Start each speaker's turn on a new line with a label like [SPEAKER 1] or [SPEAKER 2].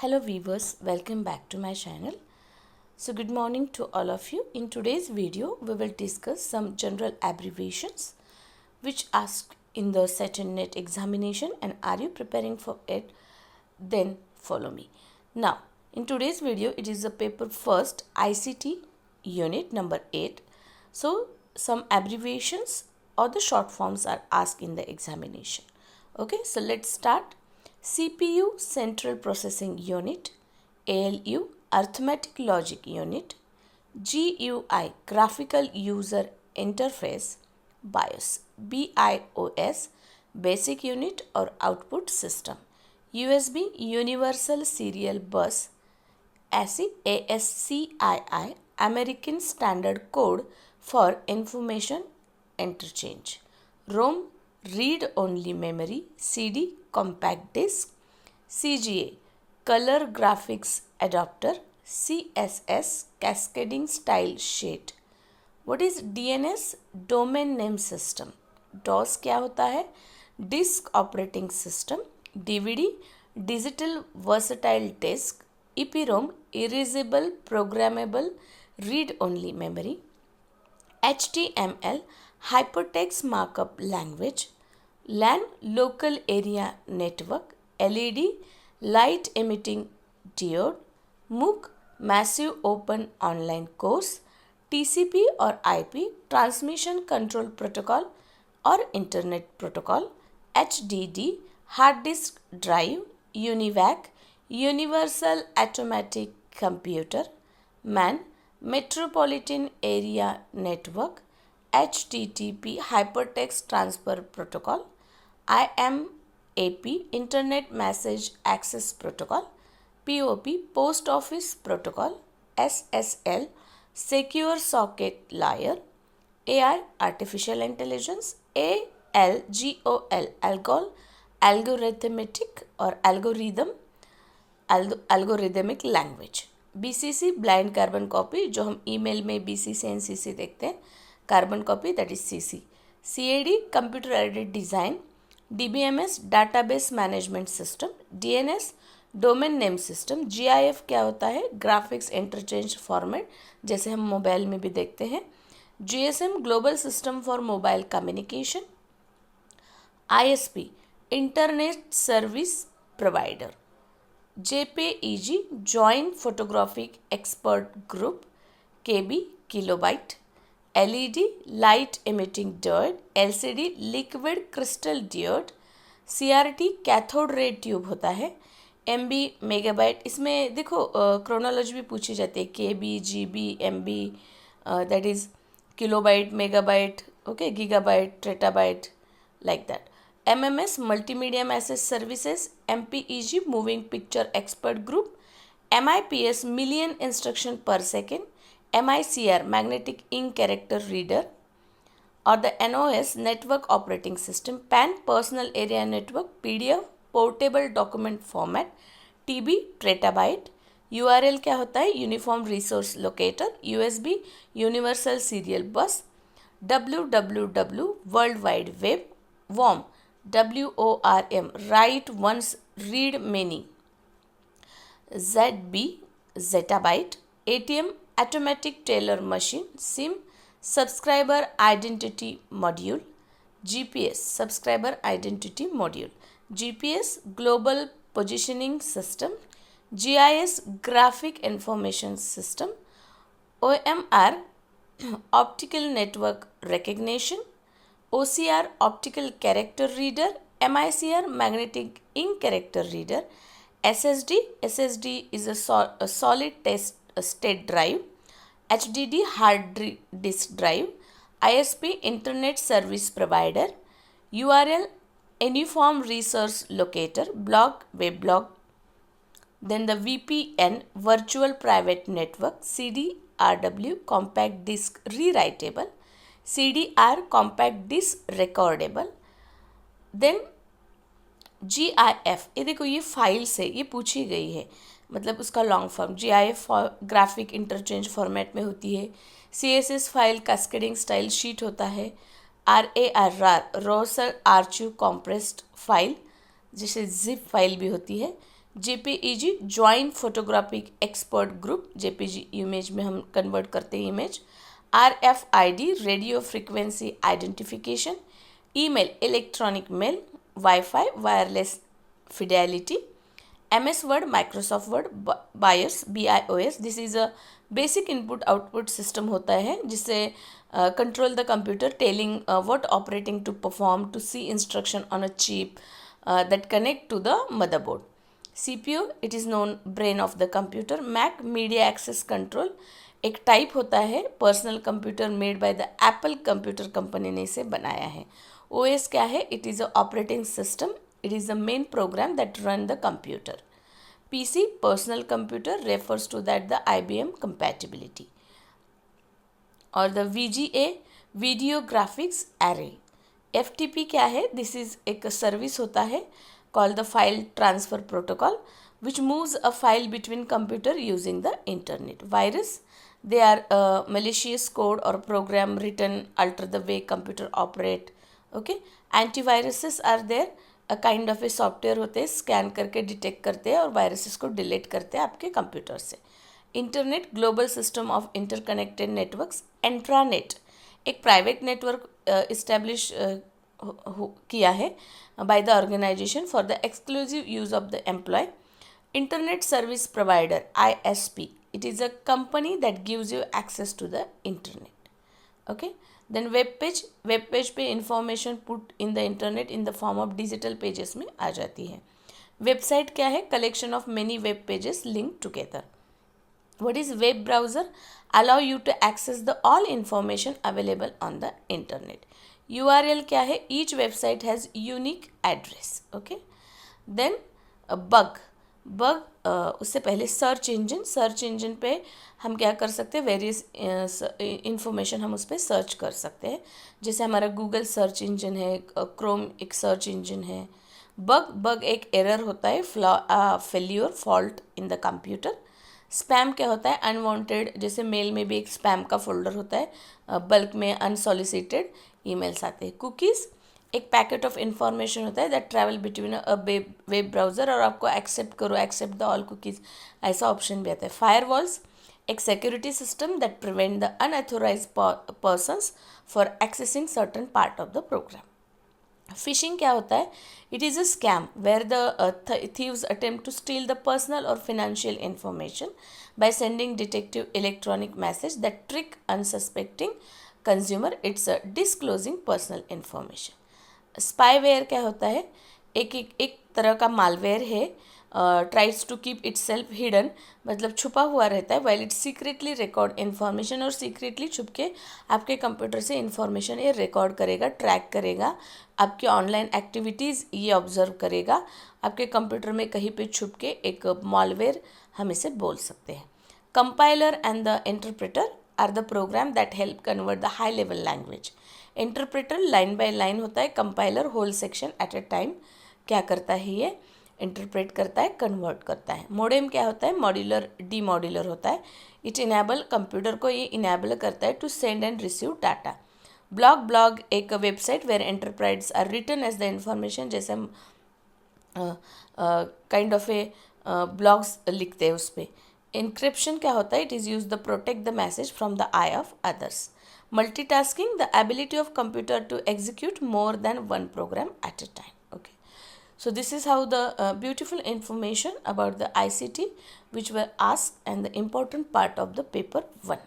[SPEAKER 1] Hello viewers, welcome back to my channel. So good morning to all of you. In today's video, we will discuss some general abbreviations which asked in the Saturn NET examination, and are you preparing for it? Then follow me. Now, in today's video, it is the paper first ICT unit number 8. So some abbreviations or the short forms are asked in the examination. Okay, so let's start. CPU Central Processing Unit, ALU Arithmetic Logic Unit, GUI Graphical User Interface, BIOS Basic Unit or Output System, USB Universal Serial Bus, ASCII American Standard Code for Information Interchange, ROM Read Only Memory, CD Compact Disc, CGA Color Graphics Adapter, CSS Cascading Style Sheet. What is DNS? Domain Name System. DOS क्या होता है? Disk Operating System. DVD Digital Versatile Disk. EPROM Erasable Programmable Read Only Memory. HTML Hypertext Markup Language, LAN Local Area Network, LED Light Emitting Diode, MOOC Massive Open Online Course, TCP or IP Transmission Control Protocol or Internet Protocol, HDD Hard Disk Drive, UNIVAC Universal Automatic Computer, MAN Metropolitan Area Network, HTTP Hypertext Transfer Protocol, IMAP Internet Message Access Protocol, POP Post Office Protocol, SSL Secure Socket Layer, AI Artificial Intelligence, ALGOL Algorithmic or Algorithmic Language, BCC Blind Carbon Copy जो हम email में BCC NCC देखते हैं, carbon copy that is CC, CAD computer aided design, DBMS database management system, DNS domain name system, GIF क्या होता है? Graphics interchange format जैसे हम मोबाइल में भी देखते हैं, GSM global system for mobile communication, ISP internet service provider, JPEG joint photographic expert group, KB kilobyte, LED Light Emitting Diode, LCD Liquid Crystal Diode, CRT Cathode Ray Tube होता है, MB megabyte. इसमें देखो chronology भी पूछी जाती है, KB GB MB that is kilobyte megabyte, okay, gigabyte terabyte like that. MMS Multimedia Message Services, MPEG Moving Picture Expert Group, MIPS Million Instruction per Second, MICR Magnetic Ink Character Reader, or the NOS Network Operating System, PAN Personal Area Network, PDF Portable Document Format, TB Terabyte, URL क्या होता है? Uniform Resource Locator, USB Universal Serial Bus, WWW World Wide Web, WORM WORM Write Once Read Many, ZB Zettabyte, ATM Automatic Teller Machine, SIM Subscriber Identity Module, GPS Subscriber Identity Module, GPS Global Positioning System, GIS Graphic Information System, OMR Optical Network Recognition, OCR Optical Character Reader, MICR Magnetic Ink Character Reader, SSD is a solid state drive, HDD hard disk drive, ISP Internet Service Provider, URL Uniform Resource Locator, blog web blog. Then the VPN Virtual Private Network, CDRW Compact Disk Rewritable, CDR Compact Disk Recordable. Then GIF, ये देखो ये file से ये पूछी गई है, मतलब उसका long form. GIF graphic interchange format में होती है, CSS file cascading style sheet होता है, RARR Roshal archive compressed file जिसे जिप फाइल भी होती है, JPEG joint photographic expert group, JPG image में हम कन्वर्ट करते हैं image. RFID radio frequency identification, email electronic mail, WiFi wireless fidelity, MS Word, Microsoft Word, BIOS, BIOS, this is a basic input output system होता है जिससे control the computer telling what operating to perform to see instruction on a chip that connect to the motherboard. CPU, it is known brain of the computer. Mac, media access control, एक type होता है personal computer made by the Apple computer company ने इसे बनाया है। OS क्या है? It is a operating system, it is the main program that run the computer. PC, personal computer, refers to that the IBM compatibility. और the VGA, video graphics array. FTP क्या है? This is एक service होता है called the file transfer protocol which moves a file between computer using the internet. Virus, they are malicious code or program written alter the way computer operate. Okay, antiviruses are there, kind of a software होते हैं, scan करके detect करते हैं और viruses को delete करते हैं आपके कंप्यूटर से। Internet, global system of interconnected networks. Intranet, एक प्राइवेट नेटवर्क इस्टेब्लिश किया है by the organisation for the exclusive use of the employ. Internet service provider, ISP, it is a company that gives you access to the internet. Okay, then web page पे information put in the internet in the form of digital pages में आ जाती है। Website क्या है? Collection of many web pages link together. What is web browser? Allow you to access the all information available on the internet. URL क्या है? Each website has unique address. Okay, then bug उससे पहले search engine पे हम क्या कर सकते हैं? वेरियस इंफॉर्मेशन हम उस पर सर्च कर सकते हैं, जैसे हमारा गूगल सर्च इंजन है, क्रोम एक सर्च इंजन है। बग एक एरर होता है, failure, fault in the computer. Spam क्या होता है? अनवांटेड, जैसे मेल में भी एक स्पैम का फोल्डर होता है, बल्क में अनसॉलिसिटेड ईमेल्स आते हैं। कुकीज़, एक पैकेट ऑफ इंफॉर्मेशन होता है that travel between a web browser और आपको एक्सेप्ट द ऑल कुकीज़ ऐसा ऑप्शन भी आता है। फायरवॉल्स, एक security system that prevent the unauthorised persons for accessing certain part of the program. Phishing क्या होता है? It is a scam where the thieves attempt to steal the personal और financial information by sending detective electronic message that trick unsuspecting consumer. It's a disclosing personal information. Spyware क्या होता है? एक तरह का मालवेयर है, tries to keep itself hidden, मतलब छुपा हुआ रहता है, while it secretly record information, और सीक्रेटली छुप के आपके कंप्यूटर से इन्फॉर्मेशन ये रिकॉर्ड करेगा, ट्रैक करेगा, आपकी ऑनलाइन एक्टिविटीज़ ये ऑब्जर्व करेगा, आपके कंप्यूटर में कहीं पे छुप के एक मालवेयर हम इसे बोल सकते हैं। Compiler and the interpreter are the program that help convert the high level language. Interpreter line by line होता है, compiler whole section at a time क्या करता है? ये इंटरप्रेट करता है, कन्वर्ट करता है। मोडेम क्या होता है? मॉड्यूलर डी मॉड्यूलर होता है, इट इनेबल, कंप्यूटर को ये इनेबल करता है to send and receive data. Blog एक website where enterprise are written as the information, जैसे हम काइंड ऑफ ए ब्लॉग्स लिखते हैं उस पर। इंक्रिप्शन क्या होता है? It is use the protect the message from the I of others. Multitasking, the ability of computer to execute more than one program at a time. Okay, so this is how the beautiful information about the ICT which were asked and the important part of the paper 1.